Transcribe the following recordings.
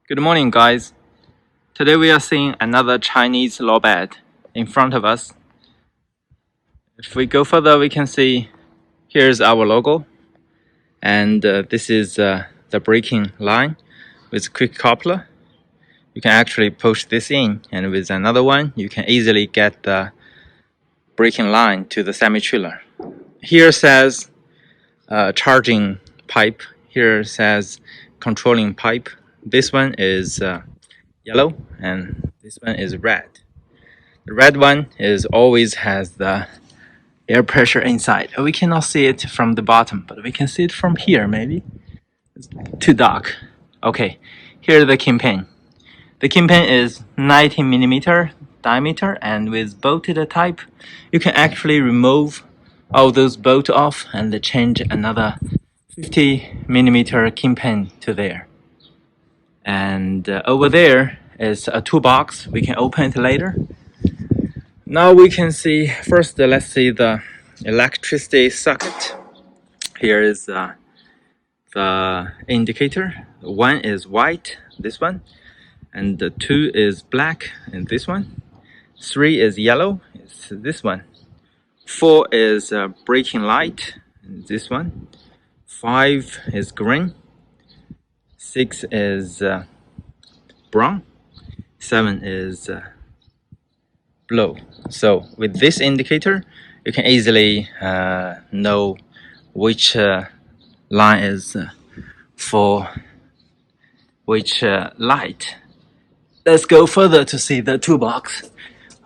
Good morning, guys. Today we are seeing another Chinese lowbed in front of us. If we go further, we can see here's our logo, and this is the braking line with quick coupler. You can actually push this in, and with another one, you can easily get the braking line to the semi-trailer. Here says charging pipe. Here says controlling pipe. This one is yellow and this one is red. The red one is always has the air pressure inside. We cannot see it from the bottom, but we can see it from here. Maybe it's too dark. Okay, here's the kingpin. The kingpin is 90mm diameter, and with bolted type you can actually remove all those bolts off and change another 50mm kingpin to there. And over there is a toolbox. We can open it later. Now we can see, first let's see the electricity socket. Here is the indicator. One is white, this one, and the two is black, and this one. 3 is yellow, it's this one. 4 is braking light, and this one. 5 is green. 6 is brown. 7 is blue. So with this indicator, you can easily know which line is for which light. Let's go further to see the toolbox.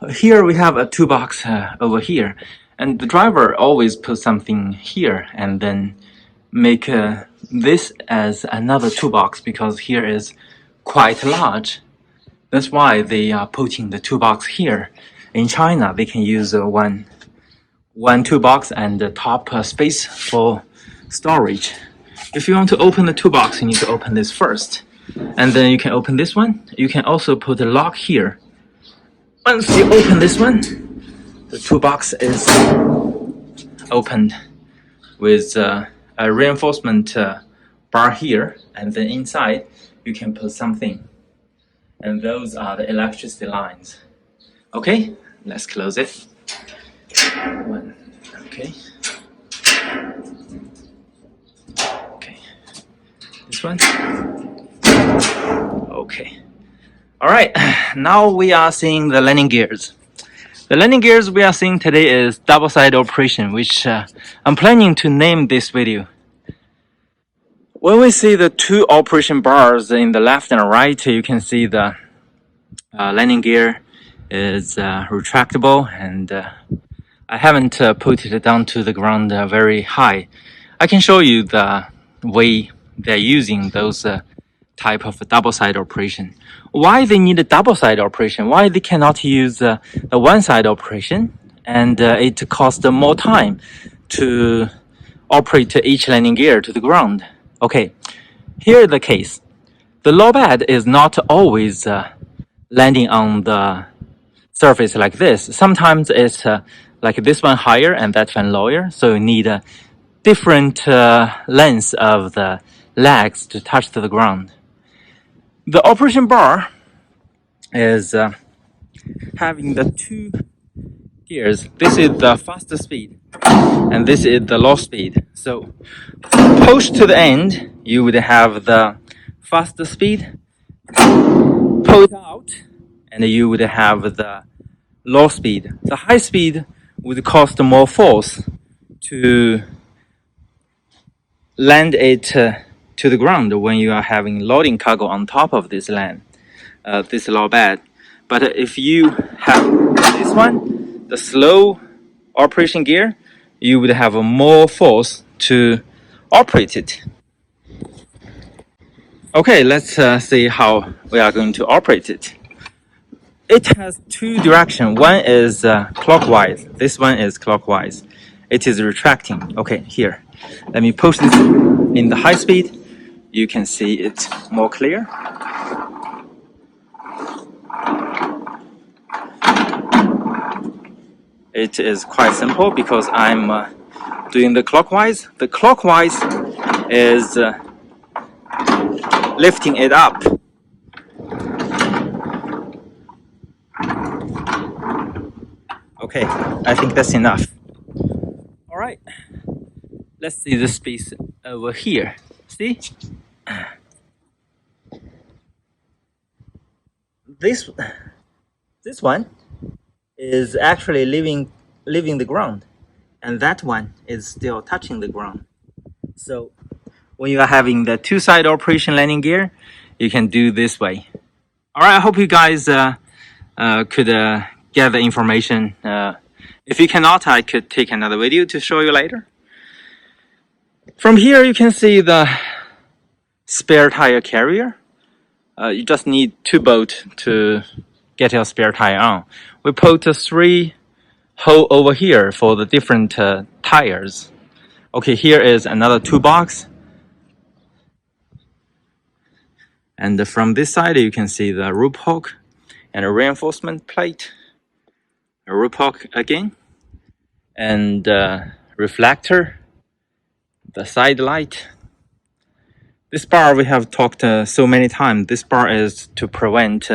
Here we have a toolbox over here, and the driver always puts something here and then make this as another toolbox, because here is quite large. That's why they are putting the toolbox here. In China, they can use one toolbox and the top space for storage. If you want to open the toolbox, you need to open this first, and then you can open this one. You can also put a lock here. Once you open this one, the toolbox is opened with a reinforcement bar here, and then inside you can put something, and those are the electricity lines. Okay, let's close it. Okay, this one. Okay, all right, now we are seeing the landing gears. The landing gears we are seeing today is double-side operation, which I'm planning to name this video. When we see the two operation bars in the left and right, you can see the landing gear is retractable, and I haven't put it down to the ground very high. I can show you the way they're using those type of double-side operation. Why they need a double-side operation? Why they cannot use the one-side operation? And it costs more time to operate each landing gear to the ground. Okay, here's the case. The lowbed is not always landing on the surface like this. Sometimes it's like this one higher and that one lower, so you need a different length of the legs to touch to the ground. The operation bar is having the two gears. This is the faster speed and this is the low speed. So push to the end, you would have the faster speed. Pull it out and you would have the low speed. The high speed would cost more force to land it to the ground when you are having loading cargo on top of this land, this lowbed. But if you have this one, the slow operation gear, you would have more force to operate it. Okay, let's see how we are going to operate it. It has two directions. One is clockwise. This one is clockwise. It is retracting. Okay, here. Let me push this in the high speed. You can see it more clear. It is quite simple because I'm doing the clockwise. The clockwise is lifting it up Okay, I think that's enough. All right, let's see the space over here. See? This one is actually leaving the ground, and that one is still touching the ground. So when you are having the two-side operation landing gear, you can do this way. All right, I hope you guys could get the information. If you cannot, I could take another video to show you later. From here, you can see the spare tire carrier. You just need 2 bolts to get your spare tire on. We put 3 holes over here for the different tires. Okay, here is another toolbox. And from this side, you can see the rope hook and a reinforcement plate. A rope hook again. And reflector. The side light. This bar we have talked so many times. This bar is to prevent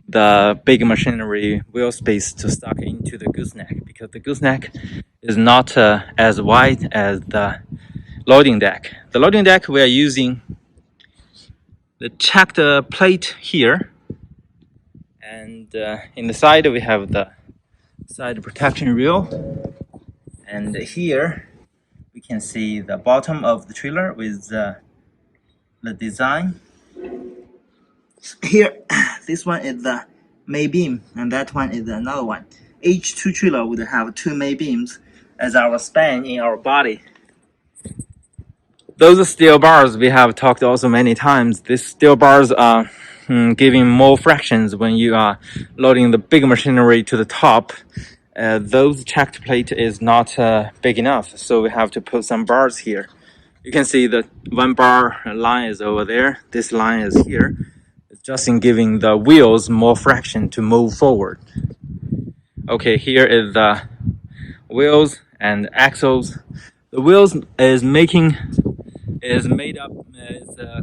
the big machinery wheel space to stuck into the gooseneck, because the gooseneck is not as wide as the loading deck. The loading deck, we are using the checked plate here, and in the side we have the side protection rail, and here we can see the bottom of the trailer with the design. Here, this one is the main beam, and that one is another one. Each 2 trailer would have 2 main beams as our span in our body. Those steel bars we have talked also many times. These steel bars are giving more fractions when you are loading the big machinery to the top. Those checked plate is not big enough, so we have to put some bars here. You can see the 1 bar line is over there. This line is here. It's just in giving the wheels more fraction to move forward. Okay, here is the wheels and axles. The wheels is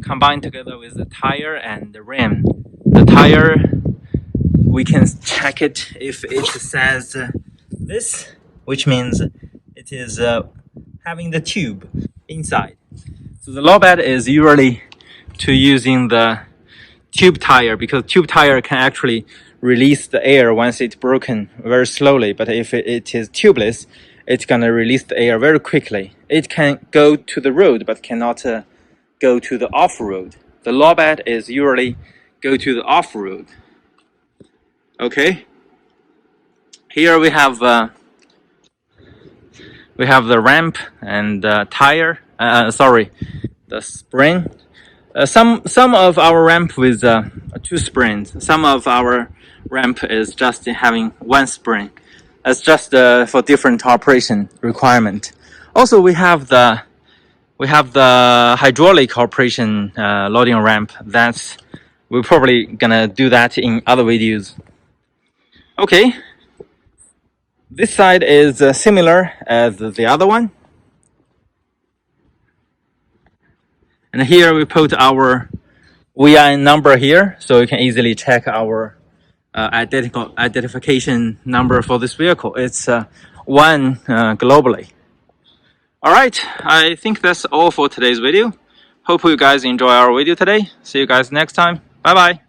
combined together with the tire and the rim. The tire, we can check it if it says this, which means it is having the tube inside. So the low bed is usually to using the tube tire, because tube tire can actually release the air once it's broken very slowly. But if it is tubeless, it's gonna release the air very quickly. It can go to the road, but cannot go to the off-road. The low bed is usually go to the off-road. Okay. Here we have the ramp and tire. The spring. Some of our ramp with 2 springs. Some of our ramp is just having 1 spring. That's just for different operation requirement. Also, we have the hydraulic operation loading ramp. We're probably gonna do that in other videos. Okay. This side is similar as the other one. And here we put our VIN number here, so you can easily check our identification number for this vehicle. It's 1 globally. All right, I think that's all for today's video. Hope you guys enjoy our video today. See you guys next time. Bye bye.